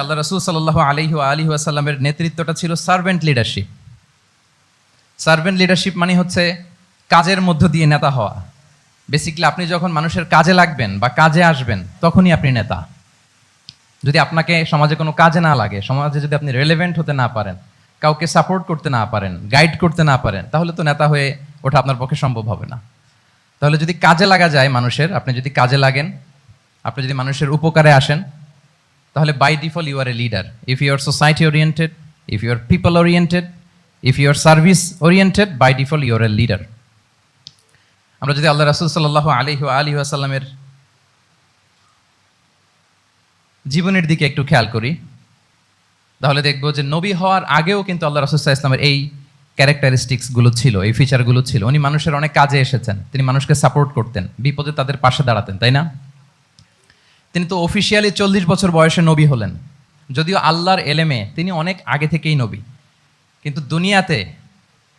আল্লাহ রাসূল সাল্লাল্লাহু আলাইহি ওয়া আলিহি ওয়াসাল্লামের নেতৃত্বটা ছিল সার্ভেন্ট লিডারশিপ। সার্ভেন্ট লিডারশিপ মানে হচ্ছে কাজের মধ্য দিয়ে নেতা হওয়া। বেসিক্যালি আপনি যখন মানুষের কাজে লাগবেন বা কাজে আসবেন তখনই আপনি নেতা। যদি আপনাকে সমাজে কোনো কাজে না লাগে, সমাজে যদি আপনি রেলেভেন্ট হতে না পারেন, কাউকে সাপোর্ট করতে না পারেন, গাইড করতে না পারেন, তাহলে তো নেতা হয়ে ওঠা আপনার পক্ষে সম্ভব হবে না। তাহলে যদি কাজে লাগা যায় মানুষের, আপনি যদি কাজে লাগেন, আপনি যদি মানুষের উপকারে আসেন, তাহলে by default you are a leader. If you are society oriented, if you are people oriented, if you are service oriented, by default you are a leader. আমরা যদি আল্লাহ রাসূল সাল্লাল্লাহু আলাইহি ওয়া আলিহি ওয়াসাল্লামের জীবনের দিকে একটু খেয়াল করি, তাহলে দেখবো যে নবী হওয়ার আগেও কিন্তু আল্লাহ রাসূল সাল্লাল্লাহু আলাইহি ওয়াসাল্লামের এই ক্যারেক্টারিস্টিক্সগুলো ছিল, এই ফিচারগুলো ছিল। উনি মানুষের অনেক কাজে এসেছেন, তিনি মানুষকে সাপোর্ট করতেন, বিপদে তাদের পাশে দাঁড়াতেন, তাই না? তিনি তো অফিসিয়ালি 40 বছর বয়সে নবী হলেন, যদিও আল্লাহর এলেমে তিনি অনেক আগে থেকেই নবী। কিন্তু দুনিয়াতে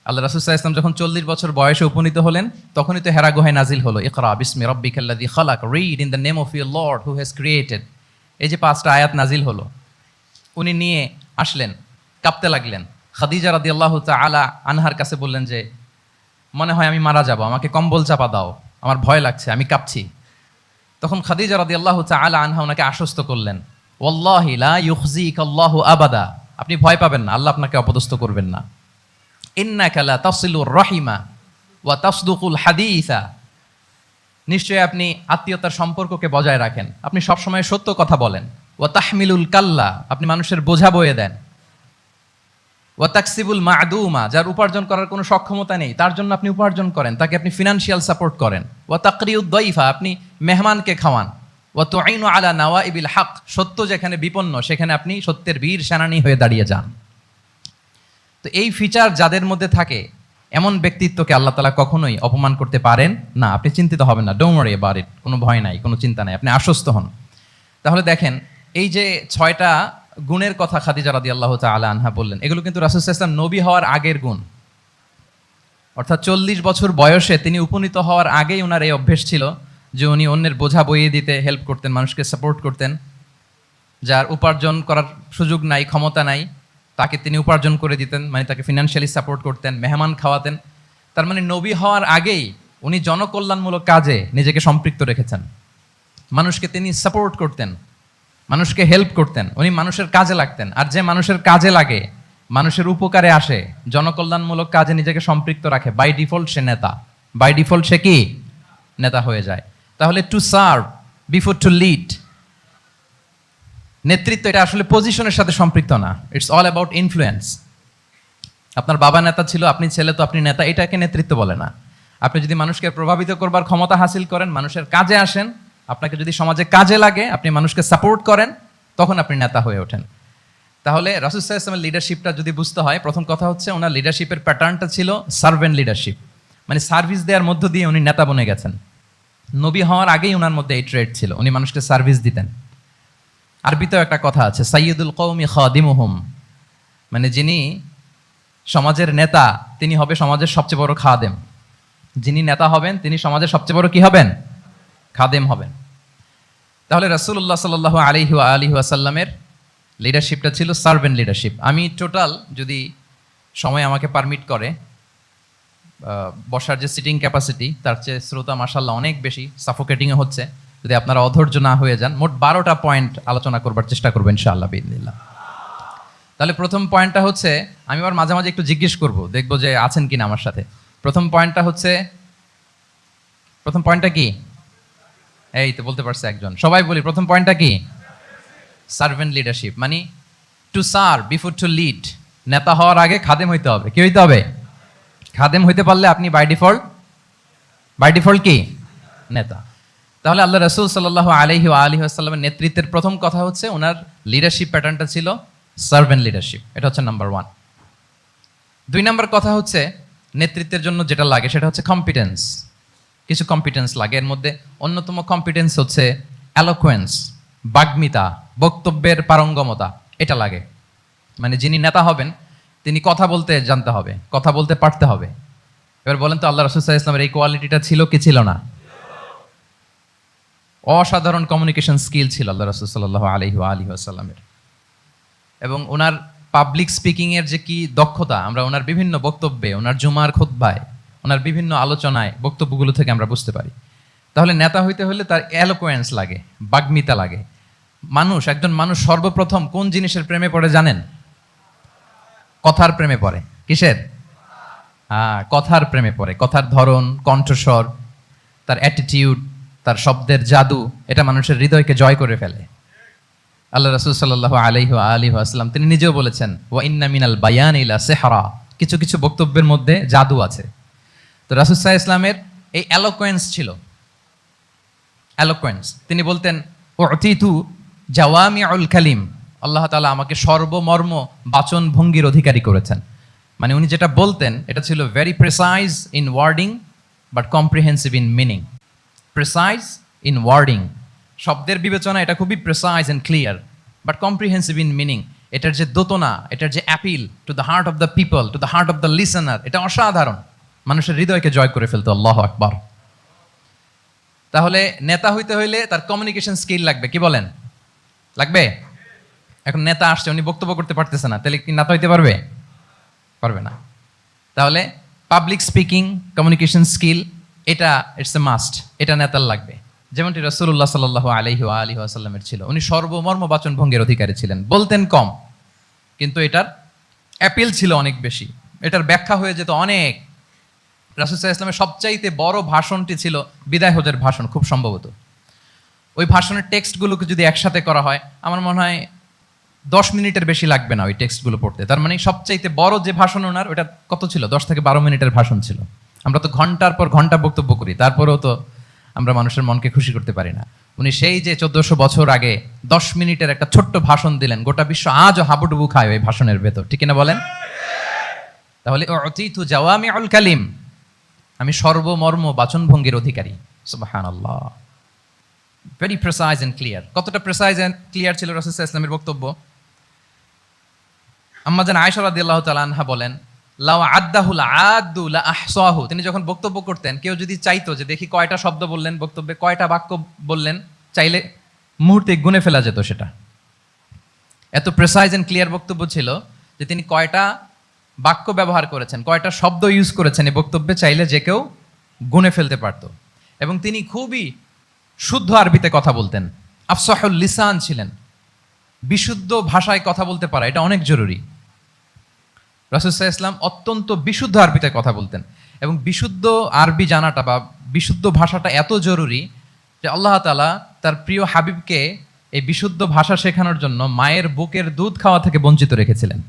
আল্লাহ রাসূল সাল্লাল্লাহু আলাইহি ওয়াসাল্লাম যখন 40 বছর বয়সে উপনীত হলেন, তখনই তো হেরা গুহায় নাজিল হলো, ইকরা বিসমি রাব্বিকাল্লাযী খালাক, read in the name of your lord who has created. এই যে 5টা আয়াত নাজিল হলো, উনি নিয়ে আসলেন, কাঁপতে লাগলেন। খাদিজা রাদিয়াল্লাহু তাআলা আনহার কাছে বললেন যে, মনে হয় আমি মারা যাব, আমাকে কম্বল চাপা দাও, আমার ভয় লাগছে, আমি কাঁপছি। তখন খাদিজা রাদিয়াল্লাহু তাআলা আনহা ওনাকে আশ্বস্ত করলেন, ওয়াল্লাহি লা ইউখজিকাল্লাহু আবাদা, আপনি ভয় পাবেন না, আল্লাহ আপনাকে অপদস্থ করবেন না। ইন্নাকা লা তাসিলুর রাহিমা ওয়া তাসদুকুল হাদিসা, নিশ্চয়ই আপনি আত্মীয়তার সম্পর্ককে বজায় রাখেন, আপনি সবসময় সত্য কথা বলেন। ওয়া তাহমিলুল কাল্লা, আপনি মানুষের বোঝা বয়ে দেন। ওয়া তাকসিবুল মা'দুমা, যার উপার্জন করার কোনো সক্ষমতা নেই তার জন্য আপনি উপার্জন করেন, তাকে আপনি ফিনান্সিয়াল সাপোর্ট করেন। ওয়া তাকরিউদ দাইফা, আপনি মেহমানকে খাওয়ান। ওয়া তুঈনু আলা নাওয়াইবিল হক, সত্য যেখানে বিপন্ন সেখানে আপনি সত্যের বীর সেনানী হয়ে দাঁড়িয়ে যান। তো এই ফিচার যাদের মধ্যে থাকে, এমন ব্যক্তিত্বকে আল্লাহ তাআলা কখনোই অপমান করতে পারেন না। আপনি চিন্তিত হবেন না, ডোন্ট ওয়ারি অ্যাবাউট ইট, কোনো ভয় নাই, কোনো চিন্তা নাই, আপনি আশ্বস্ত হন। তাহলে দেখেন, এই যে 6টা গুণের কথা খাদিজা রাদিয়াল্লাহু তাআলা আনহা বললেন, এগুলো কিন্তু রাসূল সাল্লাল্লাহু আলাইহি ওয়াসাল্লাম নবী হওয়ার আগের গুণ। অর্থাৎ 40 বছর বয়সে তিনি উপনীত হওয়ার আগেই ওনার এই অভ্যেস ছিল যে উনি অন্যের বোঝা বইয়ে দিতে হেল্প করতেন, মানুষকে সাপোর্ট করতেন। যার উপার্জন করার সুযোগ নাই, ক্ষমতা নাই, তাকে তিনি উপার্জন করে দিতেন, মানে তাকে ফিনান্সিয়ালি সাপোর্ট করতেন, মেহমান খাওয়াতেন। তার মানে নবী হওয়ার আগেই উনি জনকল্যাণমূলক কাজে নিজেকে সম্পৃক্ত রেখেছেন। মানুষকে তিনি সাপোর্ট করতেন, মানুষকে হেল্প করতেন, উনি মানুষের কাজে লাগতেন। আর যে মানুষের কাজে লাগে, মানুষের উপকারে আসে, জনকল্যাণমূলক কাজে নিজেকে সম্পৃক্ত রাখে, বাই ডিফল্ট সে নেতা। বাই ডিফল্ট সে কি নেতা হয়ে যায়। তাহলে to serve before to lead, নেতৃত্ব এটা আসলে পজিশনের সাথে সম্পৃক্ত না, ইটস অল অ্যাবাউট ইনফ্লুয়েন্স। আপনার বাবা নেতা ছিল, আপনি ছেলে, তো আপনি নেতা, এটাকে নেতৃত্ব বলে না। আপনি যদি মানুষকে প্রভাবিত করবার ক্ষমতা হাসিল করেন, মানুষের কাজে আসেন, আপনাকে যদি সমাজে কাজে লাগে, আপনি মানুষকে সাপোর্ট করেন, তখন আপনি নেতা হয়ে ওঠেন। তাহলে রাসূল সাল্লাল্লাহু আলাইহি ওয়াসাল্লামের লিডারশিপটা যদি বুঝতে হয়, প্রথম কথা হচ্ছে ওনার লিডারশিপের প্যাটার্নটা ছিল সার্ভেন্ট লিডারশিপ, মানে সার্ভিস দেওয়ার মধ্য দিয়ে উনি নেতা বনে গেছেন। নবী হওয়ার আগেই ওনার মধ্যে এই ট্রেড ছিল, উনি মানুষকে সার্ভিস দিতেন। আরবিতেও একটা কথা আছে, সাইয়্যিদুল কওমি খাদিমুহুম, মানে যিনি সমাজের নেতা তিনি হবে সমাজের সবচেয়ে বড় খাদেম। যিনি নেতা হবেন তিনি সমাজের সবচেয়ে বড় কি হবেন? খাদেম হবেন। তাহলে রাসূলুল্লাহ সাল্লাল্লাহু আলাইহি ওয়া আলিহি ওয়াসাল্লামের লিডারশিপটা ছিল সার্ভেন্ট লিডারশিপ। আমি টোটাল, যদি সময় আমাকে পারমিট করে, বসার যে সিটিং ক্যাপাসিটি তার চেয়ে শ্রোতা মাশাআল্লাহ অনেক বেশি, সাফোকেটিংও হচ্ছে। যদি আপনারা অধৈর্য না হয়ে যান, মোট 12টা পয়েন্ট আলোচনা করবার চেষ্টা করবো ইনশাআল্লাহ বিইذنিল্লাহ। তাহলে প্রথম পয়েন্টটা হচ্ছে, আমি আবার মাঝে মাঝে একটু জিজ্ঞেস করব, দেখবো যে আছেন কিনা আমার সাথে। প্রথম পয়েন্টটা কি? এই তো বলতে পারছে একজন, সবাই বলি প্রথম পয়েন্টটা কি? সার্ভেন্ট লিডারশিপ, মানে to serve before to lead. নেতা হওয়ার আগে খাদেম হইতে হবে। কি হইতে হবে? খাদেম হইতে পারলে আপনি বাই ডিফল্ট কি? নেতা। তাহলে আল্লাহ রাসূল সাল্লাল্লাহু আলাইহি ওয়া আলিহি ওয়াসাল্লামের নেতৃত্বের প্রথম কথা হচ্ছে ওনার লিডারশিপ প্যাটার্নটা ছিল সার্ভেন্ট লিডারশিপ। এটা হচ্ছে নাম্বার 1। 2 নাম্বার কথা হচ্ছে নেতৃত্বের জন্য যেটা লাগে সেটা হচ্ছে কম্পিটেন্স। কিছু কম্পিটেন্স লাগে, এর মধ্যে অন্যতম কম্পিটেন্স হচ্ছে এলোকুয়েন্স, বাগ্মিতা, বক্তব্যের পারঙ্গমতা, এটা লাগে। মানে যিনি নেতা হবেন তিনি কথা বলতে জানতে হবে, কথা বলতে পারতে হবে। এবার বলেন তো, আল্লাহ রাসূল সাল্লাল্লাহু আলাইহি ওয়াসাল্লামের এই কোয়ালিটিটা ছিল কি ছিল না? অসাধারণ কমিউনিকেশন স্কিল ছিল আল্লাহ রাসূল সাল্লাল্লাহু আলাইহি ওয়া আলিহি ওয়াসাল্লামের। এবং ওনার পাবলিক স্পিকিং এর যে কি দক্ষতা আমরা ওনার বিভিন্ন বক্তব্যে, ওনার জুমার খুতবায়, ওনার বিভিন্ন আলোচনায়, বক্তব্যগুলো থেকে আমরা বুঝতে পারি। তাহলে নেতা হইতে হলে তার এলোকোয়েন্স লাগে, বাগ্মিতা লাগে। একজন মানুষ সর্বপ্রথম কোন জিনিসের প্রেমে পড়ে জানেন? কথার প্রেমে পড়ে। কিসের? কথার প্রেমে পড়ে। কথার ধরন, কণ্ঠস্বর, তার অ্যাটিটিউড, তার শব্দের জাদু, এটা মানুষের হৃদয়কে জয় করে ফেলে। আল্লাহ রাসূল সাল্লাল্লাহু আলাইহি ওয়াসাল্লাম তিনি নিজেও বলেছেন, ওয়া ইন্না মিনাল বায়ানি লা সিহরা, কিছু কিছু বক্তব্যের মধ্যে জাদু আছে। তো রাসূল সাল্লাল্লাহু আলাইহি ওয়াসাল্লামের এই এলোকোয়েন্স ছিল। এলোকোয়েন্স, তিনি বলতেন উতিতু জাওয়ামিউল কালিম, আল্লাহ তাআলা আমাকে সর্বমর্ম বাচন ভঙ্গির অধিকারী করেছেন। মানে উনি যেটা বলতেন এটা ছিল very precise in wording but comprehensive in meaning. Precise in wording, শব্দের বিবেচনা এটা খুবই precise and clear, but comprehensive in meaning. এটার যে দোতনা, এটার যে appeal to the heart of the people, to the heart of the listener, এটা অসাধারণ। মানুষের হৃদয়কে জয় করে ফেলতো। আল্লাহু আকবার। তাহলে নেতা হইতে হইলে তার কমিউনিকেশন স্কিল লাগবে। কি বলেন? লাগবে? এখন নেতা আসছে, উনি বক্তব্য করতে পারতেছে না, তাহলে কি নেতা হইতে পারবে? পারবে না। তাহলে পাবলিক স্পিকিং, কমিউনিকেশন স্কিল, এটা ইটস এ মাস্ট, এটা নেতার লাগবে। যেমনটি রাসূলুল্লাহ সাল্লাল্লাহু আলাইহি ওয়াসাল্লামের ছিল। উনি সর্বমর্ম বাচন ভঙ্গের অধিকারী ছিলেন। বলতেন কম, কিন্তু এটার অ্যাপিল ছিল অনেক বেশি, এটার ব্যাখ্যা হয়ে যেত অনেক। রাসূল সাল্লাল্লাহু আলাইহি ওয়াসাল্লামের সবচাইতে বড় ভাষণটি ছিল বিদায় হজের ভাষণ, খুব সম্ভবত। ওই ভাষণের টেক্সটগুলোকে যদি একসাথে করা হয়, আমার মনে হয় 10 মিনিটের বেশি লাগবে না ওই টেক্সটগুলো পড়তে। তার মানে সবচাইতে বড় যে ভাষণ ওনার, ওটা কত ছিল? 10 থেকে 12 মিনিটের ভাষণ ছিল। আমরা তো ঘন্টার পর ঘন্টা বক্তব্য করি, তারপরেও তো আমরা মানুষের মনকে খুশি করতে পারি না। উনি সেই যে 1400 বছর আগে 10 মিনিটের একটা ছোট্ট ভাষণ দিলেন, গোটা বিশ্ব আজও হাবুডুবু খায় ওই ভাষণের ভেতর। ঠিক না বলেন? তাহলে উতিতু জাওয়ামিউল কালিম, আমি সর্বমর্ম বাচনভঙ্গির অধিকারী। সুবহানাল্লাহ। Very precise and clear. কতটা প্রেসাইজ এন্ড ক্লিয়ার ছিল রাসূল সাল্লাল্লাহু আলাইহি ওয়াসাল্লামের বক্তব্য? আম্মা জান আয়েশা রাদিয়াল্লাহু তাআলা আনহা বলেন, লাউ আদ্দাহুল আদ্দু লা আহসাহু। তিনি যখন বক্তব্য করতেন, কেউ যদি চাইতো যে দেখি কয়টা শব্দ বললেন বক্তব্যে, কয়টা বাক্য বললেন, চাইলে মুহূর্তে গুনে ফেলা যেত সেটা। এত প্রেসাইজ এন্ড ক্লিয়ার বক্তব্য ছিল যে তিনি কয়টা বাক্য ব্যবহার করেছেন, কয়টা শব্দ ইউজ করেছেন এই বক্তব্যে, চাইলে যে কেউ গুনে ফেলতে পারত। এবং তিনি খুবই শুদ্ধ আরবিতে কথা বলতেন। আফসাহুল লিসান ছিলেন। বিশুদ্ধ ভাষায় কথা বলতে পারা এটা অনেক জরুরি। রাসূল সাল্লাল্লাহু আলাইহি ওয়াসাল্লাম অত্যন্ত বিশুদ্ধ আরবিতে কথা বলতেন। এবং বিশুদ্ধ আরবি জানাটা বা বিশুদ্ধ ভাষাটা এত জরুরি যে আল্লাহ তাআলা তার প্রিয় হাবিবকে এই বিশুদ্ধ ভাষা শেখানোর জন্য মায়ের বুকের দুধ খাওয়া থেকে বঞ্চিত রেখেছিলেন।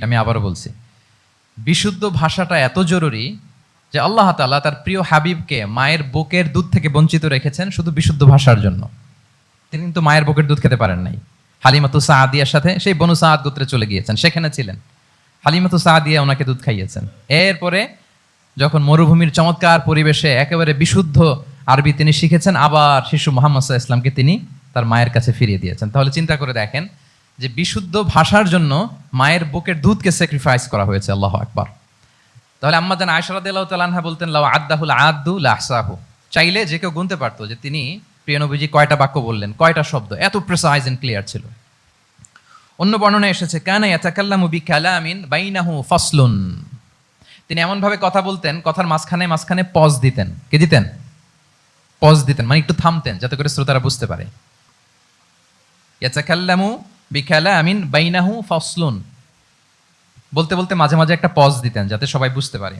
আমি আবারও বলছি, বিশুদ্ধ ভাষাটা এত জরুরি যে আল্লাহ তাআলা তার প্রিয় হাবিবকে মায়ের বুকের দুধ থেকে বঞ্চিত রেখেছেন শুধু বিশুদ্ধ ভাষার জন্য। তিনি কিন্তু মায়ের বুকের দুধ খেতে পারেন নাই। হালিমাতু সাদিয়ার সাথে সেই বনু সাদ গোত্রে চলে গিয়েছেন, সেখানে ছিলেন। হালিমাতু সাদিয়া ওনাকে দুধ খাইয়েছেন। এরপরে যখন মরুভূমির চমৎকার পরিবেশে একেবারে বিশুদ্ধ আরবি তিনি শিখেছেন, আবার শিশু মুহাম্মদ সাল্লাল্লাহু আলাইহি ওয়াসাল্লামকে তিনি তার মায়ের কাছে ফিরিয়ে দিয়েছেন। তাহলে চিন্তা করে দেখেন যে বিশুদ্ধ ভাষার জন্য মায়ের বুকের দুধকে স্যাক্রিফাইস করা হয়েছে। আল্লাহু আকবার। তাহলে আম্মা জান আয়েশা রাদিয়াল্লাহু তাআলা আনহা বলতেন, লাউ আদ্দাহুল আদ্দু লা আহসাহু, চাইলে যে কেউ গুনতে পারতো যে তিনি প্রিয় নবীজি কয়টা বাক্য বললেন, কয়টা শব্দ। এত প্রেসাইজ এন্ড ক্লিয়ার ছিল। অন্য বর্ণনায় এসেছে, কানা ইয়াতাকাল্লামু বিকালামিন বাইনাহু ফাসলুন, তিনি এমন ভাবে কথা বলতেন, কথার মাঝখানে মাঝখানে পজ দিতেন। কি দিতেন? পজ দিতেন, মানে একটু থামতেন যাতে করে শ্রোতারা বুঝতে পারে। ইয়াতাকাল্লামু বিকালামিন বাইনাহু ফাসলুন, বলতে বলতে মাঝে মাঝে একটা পজ দিতেন যাতে সবাই বুঝতে পারে।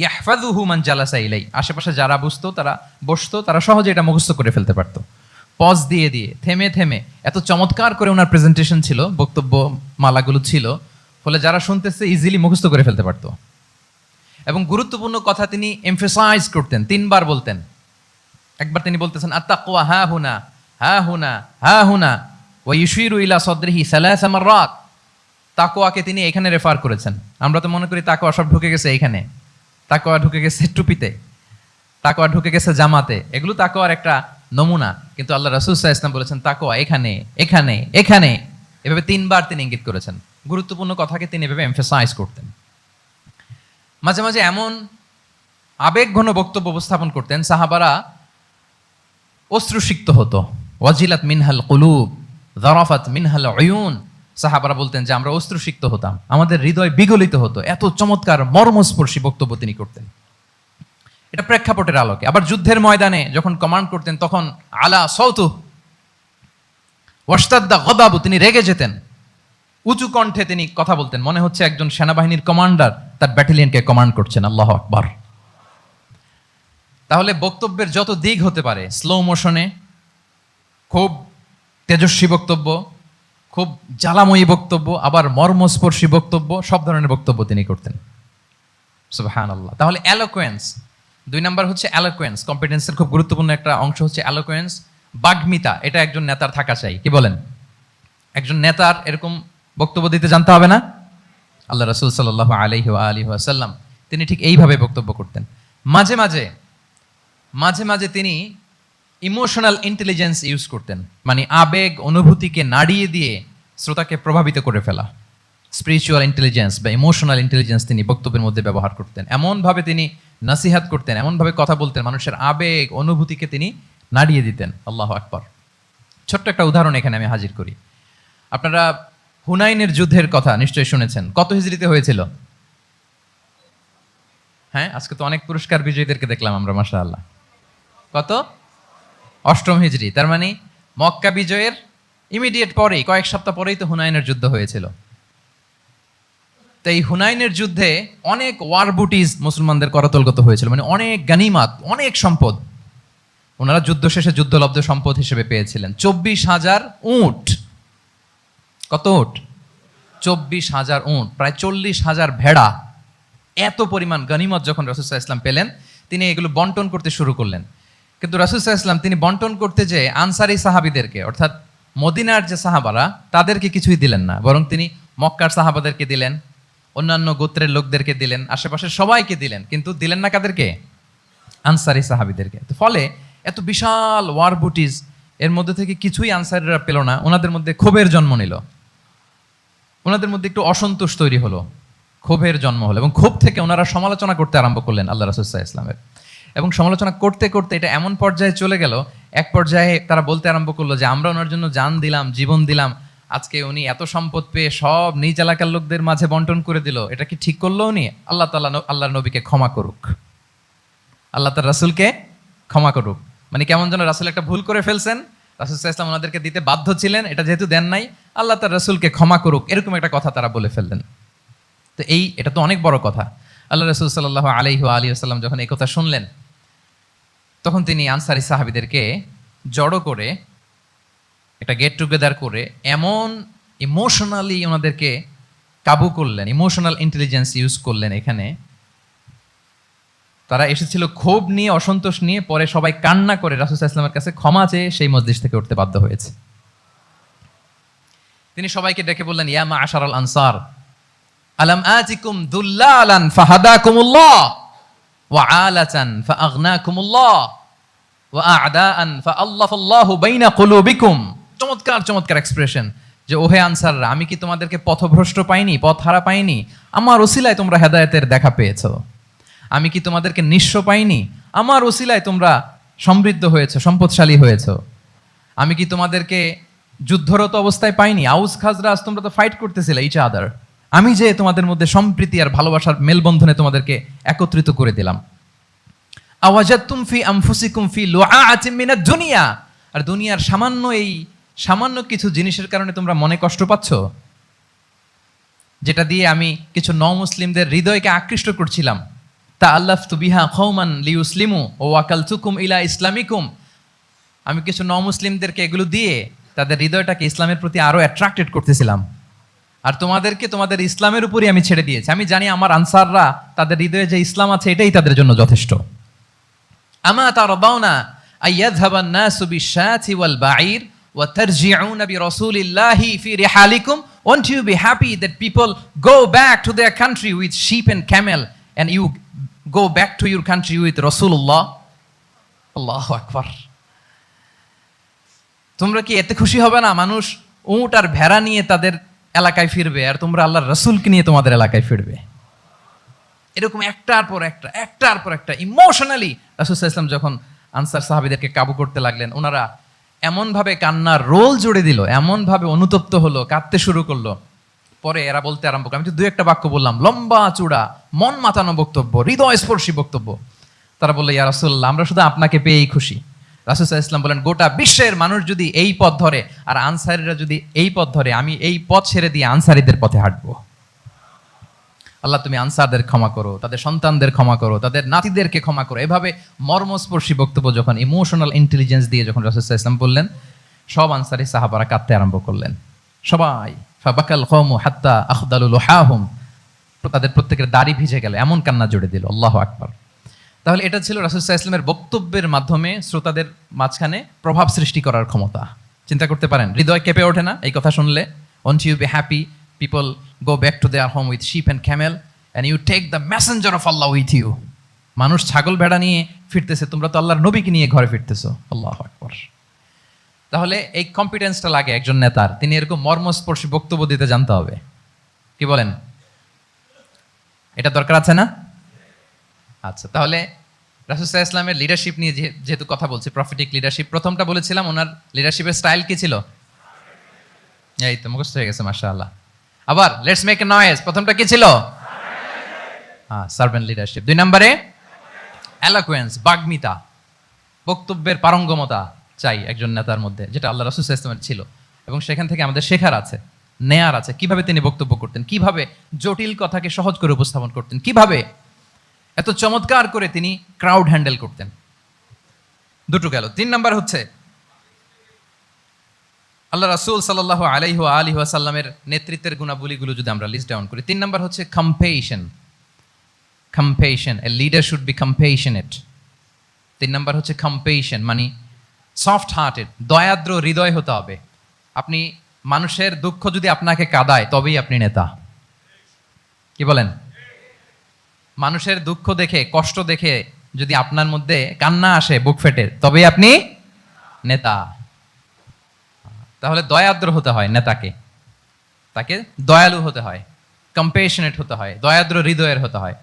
ইয়াহফাযুহু মান জালাসা ইলাই, আশেপাশে যারা বসতো তারা সহজে এটা মুখস্থ করে ফেলতে পারতো। পজ দিয়ে দিয়ে, থেমে থেমে, এত চমৎকার করে ওনার প্রেজেন্টেশন ছিল, বক্তব্য মালাগুলো ছিল, ফলে যারা শুনতেছে ইজিলি মুখস্থ করে ফেলতে পারতো। এবং গুরুত্বপূর্ণ কথা তিনি এমফেসাইজ করতেন, 3 বার বলতেন। একবার তিনি বলতেছেন, আত্তাকওয়া হা হুনা হা হুনা হা হুনা ওয়া ইউশিরু ইলা সাদরিহি সালাসা মাররাত। তাকওয়াকে তিনি এখানে রেফার করেছেন। আমরা তো মনে করি তাকওয়া সব ঢুকে গেছে এইখানে, তাকওয়া ঢুকে গেছে টুপিতে, তাকওয়া ঢুকে গেছে জামাতে, এগুলো তাকওয়ার একটা নমুনা। কিন্তু আল্লাহ রাসূল সাল্লাল্লাহু আলাইহি ওয়াসাল্লাম বলেছেন তাকওয়া এখানে এখানে এখানে, এভাবে 3 বার তিনি ইঙ্গিত করেছেন। গুরুত্বপূর্ণ কথাকে তিনি এভাবে এমফেসাইজ করতেন। মাঝে মাঝে এমন আবেগঘন বক্তব্য উপস্থাপন করতেন, সাহাবারা অশ্রুসিক্ত হতো। ওয়াজিলাত মিনহাল কুলুব, যারাফাত মিনহাল উয়ুন, সাহাবারা বলতেন যে আমরা অশ্রুসিক্ত হতাম, আমাদের হৃদয় বিগলিত হতো, এত চমৎকার মর্মস্পর্শী বক্তব্য তিনি করতেন। এটা প্রেক্ষাপটের আলোকে। আবার যুদ্ধের ময়দানে যখন কমান্ড করতেন তখন আলা সাউতু ওয়াশতাদ্দা গদাবু, তিনি রেগে যেতেন, উঁচু কণ্ঠে তিনি কথা বলতেন, মনে হচ্ছে একজন সেনাবাহিনীর কমান্ডার তার ব্যাটালিয়নকে কমান্ড করছেন। আল্লাহু আকবার। তাহলে বক্তব্যের যত দিক হতে পারে, স্লো মোশনে, খুব তেজস্বী বক্তব্য, খুব জ্বালাময়ী বক্তব্য, আবার মর্মস্পর্শী বক্তব্য, সব ধরনের বক্তব্য তিনি করতেন। সুবহানাল্লাহ। তাহলে অ্যালোকোয়েন্স, 2 নাম্বার হচ্ছে অ্যালোকোয়েন্স। কম্পিটেন্সের খুব গুরুত্বপূর্ণ একটা অংশ হচ্ছে অ্যালোকোয়েন্স, বাগ্মিতা। এটা একজন নেতার থাকা চাই, কি বলেন? একজন নেতার এরকম বক্তব্য দিতে জানতে হবে না? আল্লাহ রাসূল সাল্লাল্লাহু আলাইহি ওয়া আলিহি ওয়াসাল্লাম তিনি ঠিক এইভাবে বক্তব্য করতেন। মাঝে মাঝে তিনি ইমোশনাল ইন্টেলিজেন্স ইউজ করতেন, মানে আবেগ অনুভূতিকে নাড়িয়ে দিয়ে শ্রোতাকে প্রভাবিত করে ফেলা। স্পিরিচুয়াল ইন্টেলিজেন্স বা ইমোশনাল ইন্টেলিজেন্স তিনি বক্তব্যের মধ্যে ব্যবহার করতেন। এমনভাবে তিনি নাসিহাত করতেন, এমনভাবে কথা বলতেন, মানুষের আবেগ অনুভূতিকে তিনি নাড়িয়ে দিতেন। আল্লাহু আকবার। ছোট্ট একটা উদাহরণ এখানে আমি হাজির করি। আপনারা হুনাইনের যুদ্ধের কথা নিশ্চয়ই শুনেছেন। কত হিজরিতে হয়েছিল? হ্যাঁ, আজকে তো অনেক পুরস্কার বিজয়ীদেরকে দেখলাম আমরা, মাশাআল্লাহ। কত? 8ম হিজরি। তার মানে মক্কা বিজয়ের ইমিডিয়েট পরেই, কয়েক সপ্তাহ পরেই তো হুনাইনের যুদ্ধ হয়েছিল। তো এই হুনাইনের যুদ্ধে অনেক ওয়ার বুটিজ মুসলমানদের করতলগত হয়েছিল, মানে অনেক গানিমাত, অনেক সম্পদ ওনারা যুদ্ধ শেষে যুদ্ধলব্ধ সম্পদ হিসেবে পেয়েছিলেন। 24,000 উট। কত উট? 24,000 উট, প্রায় 40,000 ভেড়া। এত পরিমাণ গনিমত যখন রাসূল সাল্লাল্লাহু আলাইহি ওয়াসাল্লাম পেলেন, তিনি এগুলো বন্টন করতে শুরু করলেন। কিন্তু রাসূল সাল্লাল্লাহু আলাইহি ওয়াসাল্লাম তিনি বন্টন করতে যে আনসারি সাহাবীদেরকে, অর্থাৎ মদিনার যে সাহাবারা, তাদেরকে কিছুই দিলেন না, বরং তিনি মক্কার সাহাবাদেরকে দিলেন, অন্যান্য গোত্রের লোকদেরকে দিলেন, আশেপাশের সবাইকে দিলেন, কিন্তু দিলেন না কাদেরকে? আনসারি সাহাবীদেরকে। তো ফলে এত বিশাল ওয়ার বুটিজ, এর মধ্যে থেকে কিছুই আনসারিরা পেল না। ওনাদের মধ্যে ক্ষোভের জন্ম নিল, ওনাদের মধ্যে একটু অসন্তোষ তৈরি হলো, ক্ষোভের জন্ম হলো, এবং ক্ষোভ থেকে ওনারা সমালোচনা করতে আরম্ভ করলেন আল্লাহ রাসূল সাল্লাল্লাহু আলাইহি ওয়াসাল্লামের। এবং সমালোচনা করতে করতে এটা এমন পর্যায়ে চলে গেল, এক পর্যায়ে তারা বলতে আরম্ভ করলো যে আমরা ওনার জন্য জান দিলাম, জীবন দিলাম, আজকে উনি এত সম্পদ পেয়ে সব নিজ এলাকার লোকদের মাঝে বন্টন করে দিল, এটা কি ঠিক করলো উনি? আল্লাহ তাআলা আল্লাহর নবীকে ক্ষমা করুক, আল্লাহ তার রাসূলকে ক্ষমা করুক। মানে কেমন যেন রাসূল একটা ভুল করে ফেলছেন, রাসূল সাল্লাল্লাহু আলাইহি ওয়াসাল্লাম ওনাদেরকে দিতে বাধ্য ছিলেন, এটা যেহেতু দেন নাই, আল্লাহ তার রাসূলকে ক্ষমা করুক, এরকম একটা কথা তারা বলে ফেললেন। তো এটা তো অনেক বড় কথা। আল্লাহ রাসূল সাল্লাল্লাহু আলাইহি ওয়া আলিহি ওয়াসাল্লাম যখন এই কথা শুনলেন, তখন তিনি আনসারি সাহাবীদেরকে জড়ো করে একটা গেট টুগেদার করে এমন ইমোশনালি ওনাদেরকে কাবু করলেন, ইমোশনাল ইন্টেলিজেন্স ইউজ করলেন। এখানে তারা এসেছিল ক্ষোভ নিয়ে, অসন্তোষ নিয়ে, পরে সবাই কান্না করে রাসূল সাল্লাল্লাহু আলাইহি ওয়াসাল্লামের কাছে ক্ষমা চেয়ে সেই মজলিস থেকে উঠতে বাধ্য হয়েছে। তিনি সবাইকে ডেকে বললেন, ইয়া মা'আশারাল আনসার, আলাম আতিকুম দুল্লালান ফাহাদাকুমুল্লাহ ওয়া আলাতান ফাআগনাকুমুল্লাহ ওয়া আ'দাআন ফাআল্লাফাল্লাহু বাইনা কুলুবিকুম। চমৎকার চমৎকার এক্সপ্রেশন, যে ওহে আনসাররা, আমি কি তোমাদেরকে পথভ্রষ্ট পাইনি, পথহারা পাইনি? আমার ওসিলায় তোমরা হেদায়েতের দেখা পেয়েছো। আমি কি তোমাদেরকে নিঃস্ব পাইনি? আমার ওসিলায় তোমরা সমৃদ্ধ হয়েছে, সম্পদশালী হয়েছে। আমি কি তোমাদেরকে যুদ্ধরত অবস্থায় পাইনি? আউস খাজরাজ তোমরা তো ফাইট করতেছিলে ইচ আদার, আমি যে তোমাদের মধ্যে সম্প্রীতি আর ভালোবাসার মেলবন্ধনে তোমাদেরকে একত্রিত করে দিলাম। আওয়াজাতুম ফি আনফুসিকুম ফি লুআআতিন মিনাদ দুনিয়া, আর দুনিয়ার সামান্য কিছু জিনিসের কারণে তোমরা মনে কষ্ট পাচ্ছ, যেটা দিয়ে আমি কিছু মুসলিমদের হৃদয়কে আকৃষ্ট করছিলাম। তাআল্লাফতু বিহা কওমান লিউসলিমু ওয়া ওয়াকালতুকুম ইলা ইসলামিকুম, আমি কিছু মুসলিমদেরকে এগুলো দিয়ে তাদের হৃদয়টাকে ইসলামের প্রতি আরো অ্যাট্রাক্টেড করতেছিলাম, আর তোমাদেরকে তোমাদের ইসলামের উপরই আমি ছেড়ে দিয়েছি। আমি জানি আমার আনসাররা, তাদের হৃদয়ে যে ইসলাম আছে এটাই তাদের জন্য যথেষ্ট। আমা তারদাউনা আইয়াযহাবান নাসু বিশ-শাতি ওয়াল বাঈর ওয়া তারজিউনা বিরাসূলিল্লাহি ফি রিহালিকুম, won't you be happy that people go back to their country with sheep and camel and you go back to your country with Rasulullah? আল্লাহু আকবার। তোমরা কি এতে খুশি হবে না মানুষ উট আর ভেড়া নিয়ে তাদের এলাকায় ফিরবে, আর তোমরা আল্লাহর রাসূলকে নিয়ে তোমাদের এলাকায় ফিরবে? এরকম একটার পর একটা ইমোশনালি রাসূল সাল্লাল্লাহু আলাইহি ওয়াসাল্লাম যখন আনসার সাহাবীদেরকে কাবু করতে লাগলেন, ওনারা এমনভাবে কান্নার রোল জুড়ে দিল, এমনভাবে অনুতপ্ত হলো, কাঁদতে শুরু করলো। পরে এরা বলতে আরম্ভ করে, আমি তো 2-1টা বাক্য বললাম, লম্বা চূড়া মন মাতানো বক্তব্য, হৃদয়স্পর্শী বক্তব্য। তারা বললো, ইয়া রাসূলুল্লাহ, আমরা শুধু আপনাকে পেয়েই খুশি। রাসূল সাল্লাল্লাহু আলাইহি ওয়াসাল্লাম বলেন, গোটা বিশ্বের মানুষ যদি এই পথ ধরে আর আনসারীরা যদি এই পথ ধরে, আমি এই পথ ছেড়ে দিয়ে আনসারীদের পথে হাঁটবো। আল্লাহ তুমি আনসারদের ক্ষমা করো, তাদের সন্তানদের ক্ষমা করো, তাদের নাতিদেরকে ক্ষমা করো। এভাবে মর্মস্পর্শী বক্তব্য যখন ইমোশনাল ইন্টেলিজেন্স দিয়ে যখন রাসূল সাল্লাল্লাহু আলাইহি ওয়াসাল্লাম বললেন, সব আনসারী সাহাবারা কাঁদতে আরম্ভ করলেন। সবাই ফাবাকাল কওমু হাত্তা আখদালু লুহাহুম, তাদের প্রত্যেকের দাড়ি ভিজে গেল, এমন কান্না জুড়ে দিল। আল্লাহু আকবার। তাহলে এটা ছিল রাসূল সাল্লাল্লাহু আলাইহি ওয়াসাল্লামের বক্তব্যের মাধ্যমে শ্রোতাদের মাঝখানে প্রভাব সৃষ্টি করার ক্ষমতা। চিন্তা করতে পারেন, হৃদয় কেঁপে ওঠে না এই কথা শুনলে? Won't you be happy people go back to their home with ship and camel and you take the messenger of Allah with you. মানুষ ছাগল ভেড়া নিয়ে ফিরতেছে, তোমরা তো আল্লাহর নবীকে নিয়ে ঘরে ফিরতেছো। আল্লাহু আকবার। তাহলে এই কম্পিটেন্সটা লাগে একজন নেতার, তিনি এরকম মর্মস্পর্শী বক্তব্য দিতে জানতে হবে। কি বলেন? এটা দরকার আছে না? আচ্ছা, তাহলে রাসূল সাল্লাল্লাহু আলাইহি ওয়াসাল্লামের লিডারশিপ নিয়ে যেহেতু কথা বলছি, প্রফেটিক লিডারশিপ, প্রথমটা বলেছিলাম ওনার লিডারশিপের স্টাইল কি ছিল? এই তো মুখস্থ হয়ে গেছে, মাশাআল্লাহ। আবার লেটস মেক এ নয়েজ, প্রথমটা কি ছিল? Servant leadership. 2 নম্বরে এলোকুয়েন্স, বাগ্মিতা, বক্তব্যের পারঙ্গমতা চাই একজন নেতার মধ্যে, যেটা আল্লাহ রাসূল সাল্লাল্লাহু আলাইহি ওয়াসাল্লামের ছিল। এবং সেখান থেকে আমাদের শেখার আছে, নেয়ার আছে, কিভাবে তিনি বক্তব্য করতেন, কিভাবে জটিল কথাকে সহজ করে উপস্থাপন করতেন, কিভাবে এত চমৎকার করে তিনি ক্রাউড হ্যান্ডেল করতেন। দুটো গেল। 3 নাম্বার হচ্ছে আল্লাহ রাসূল সাল্লাল্লাহু আলাইহি ওয়া আলিহি ওয়াসাল্লামের নেতৃত্বের গুণাবলীগুলো যদি আমরা লিস্ট ডাউন করি, 3 নাম্বার হচ্ছে কম্পেশন। কম্পেশন, a leader should be compassionate. 3 number হচ্ছে কম্পেশন, মানে সফট হার্টেড, দয়াদ্র হৃদয় হতে হবে। আপনি মানুষের দুঃখ যদি আপনাকে কাঁদায়, তবেই আপনি নেতা। কি বলেন? মানুষের দুঃখ দেখে, কষ্ট দেখে যদি আপনার মধ্যে কান্না আসে বুক ফেটে, তবেই আপনি নেতা। তাহলে দয়াদ্র হতে হয় নেতাকে, তাকে দয়ালু হতে হয়, কম্পেশনেট হতে হয়, দয়াদ্র হৃদয়ের হতে হয়।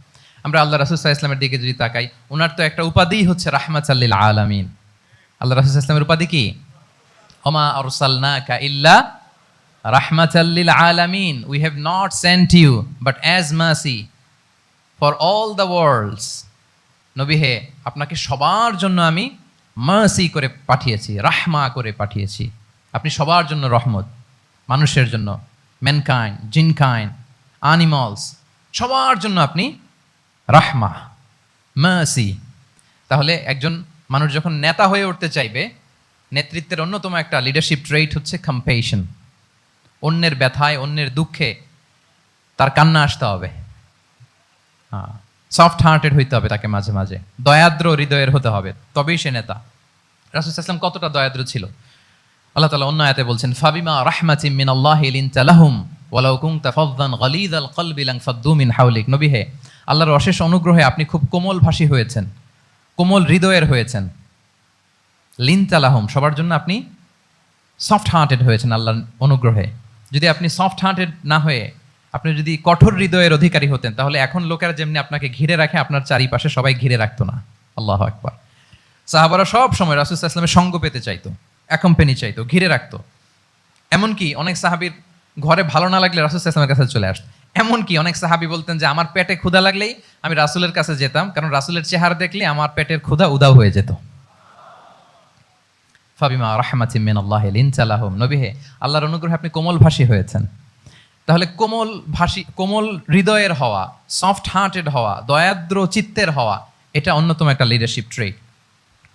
আমরা আল্লাহ রাসূল সাল্লাল্লাহু আলাইহি ওয়াসাল্লামের দিকে যদি তাকাই, ওনার তো একটা উপাধিই হচ্ছে রাহমাতাল লিল আলামিন। আল্লাহ রাসূল সাল্লাল্লাহু আলাইহি ওয়াসাল্লামের উপাধি কি? ওমা আরসালনাকা ইল্লা রাহমাতাল লিল আলামিন, we have not sent you but as mercy for all the worlds. নবী হে, আপনাকে সবার জন্য আমি মার্সি করে পাঠিয়েছি, রাহমা করে পাঠিয়েছি। আপনি সবার জন্য রহমত, মানুষের জন্য, ম্যানকাইন্ড, জিনকাইন্ড, অ্যানিমালস, সবার জন্য আপনি রাহমা, মার্সি। তাহলে একজন মানুষ যখন নেতা হয়ে উঠতে চাইবে, নেতৃত্বের অন্যতম একটা লিডারশিপ ট্রেইট হচ্ছে কম্পেশন। অন্যের ব্যথায়, অন্যের দুঃখে তার কান্না আসতে হবে। সফট হার্টেড হইতে হবে তাকে, মাঝে মাঝে দয়াদ্র হৃদয়ের হতে হবে, তবেই সে নেতা। রাসূল সাল্লাল্লাহু আলাইহি ওয়াসাল্লাম কতটা দয়াদ্র ছিল, আল্লাহ তাআলা অন্য আয়াতে বলছেন, ফাবিমা রাহমাতিম মিনাল্লাহি লিনতা লাহুম ওয়ালাউ কুনতা ফাযযান গালিযাল কলবি লানফাদ্দু মিন হাওলিক। নবী হে, আল্লাহর অশেষ অনুগ্রহে আপনি খুব কোমল ভাষী হয়েছেন, কোমল হৃদয়ের হয়েছেন। লিনতা লাহুম, সবার জন্য আপনি সফট হার্টেড হয়েছেন আল্লাহর অনুগ্রহে। যদি আপনি সফট হার্টেড না হয়ে আপনি যদি কঠোর হৃদয়ের অধিকারী হতেন, তাহলে এখন লোকেরা যেমনি আপনাকে ঘিরে রাখে, আপনার চারিপাশে সবাই ঘিরে রাখতো না। আল্লাহু আকবার। সাহাবারা সব সময় রাসূল সাল্লাল্লাহু আলাইহি ওয়াসাল্লামের সঙ্গ পেতে চাইতো, অ্যাকম্পানি চাইতো, ঘিরে রাখতো। এমনকি অনেক সাহাবীর ঘরে ভালো না লাগলে রাসূল সাল্লাল্লাহু আলাইহি ওয়াসাল্লামের কাছে চলে আসতো। এমনকি অনেক সাহাবী বলতেন যে আমার পেটে ক্ষুধা লাগলেই আমি রাসূলের কাছে যেতাম, কারণ রাসূলের চেহারা দেখলে আমার পেটের ক্ষুধা উধাও হয়ে যেত। ফাবিমা রাহমাতিম মিনাল্লাহি লিনতা লাহুম। নবী হে, আল্লাহর অনুগ্রহে আপনি কোমল ভাষী হয়েছেন। তাহলে কোমল হৃদয়ের হওয়া, সফট হার্টেড হওয়া, দয়াদ্র চিত্তের হওয়া, এটা অন্যতম একটা লিডারশিপ ট্রেট।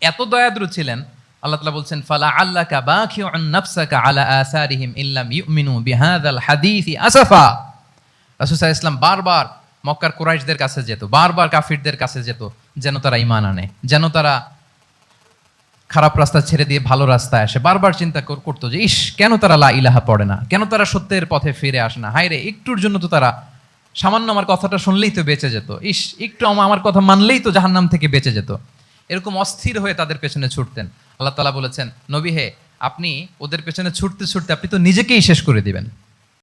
এত দয়াদ্র ছিলেন, আল্লাহ তাআলা বলছেন, ফালা আল্লাকা বাখিউন নাফসাকা আলা আসারিহিম ইল্লাম ইউমিনু বিহাযাল হাদীসি আসাফা। রাসূল সাল্লাল্লাহু আলাইহি ওয়াসাল্লাম বারবার মক্কার কুরাইশদের কাছে যেত, বারবার কাফিরদের কাছে যেত, যেন তারা ঈমান আনে, যেন তারা খারাপ রাস্তা ছেড়ে দিয়ে ভালো রাস্তায় আসে। বারবার চিন্তা করতো যে ইস, কেন তারা লা ইলাহা পড়ে না, কেন তারা সত্যের পথে ফিরে আসে না। হায়রে, একটুর জন্য তো তারা সামান্য আমার কথাটা শুনলেই তো বেঁচে যেত, ইস একটু আমার কথা মানলেই তো জাহান্নাম থেকে বেঁচে যেত। এরকম অস্থির হয়ে তাদের পেছনে ছুটতেন। আল্লাহ তাআলা বলেছেন, নবী হে, আপনি ওদের পেছনে ছুটতে ছুটতে আপনি তো নিজেকেই শেষ করে দিবেন।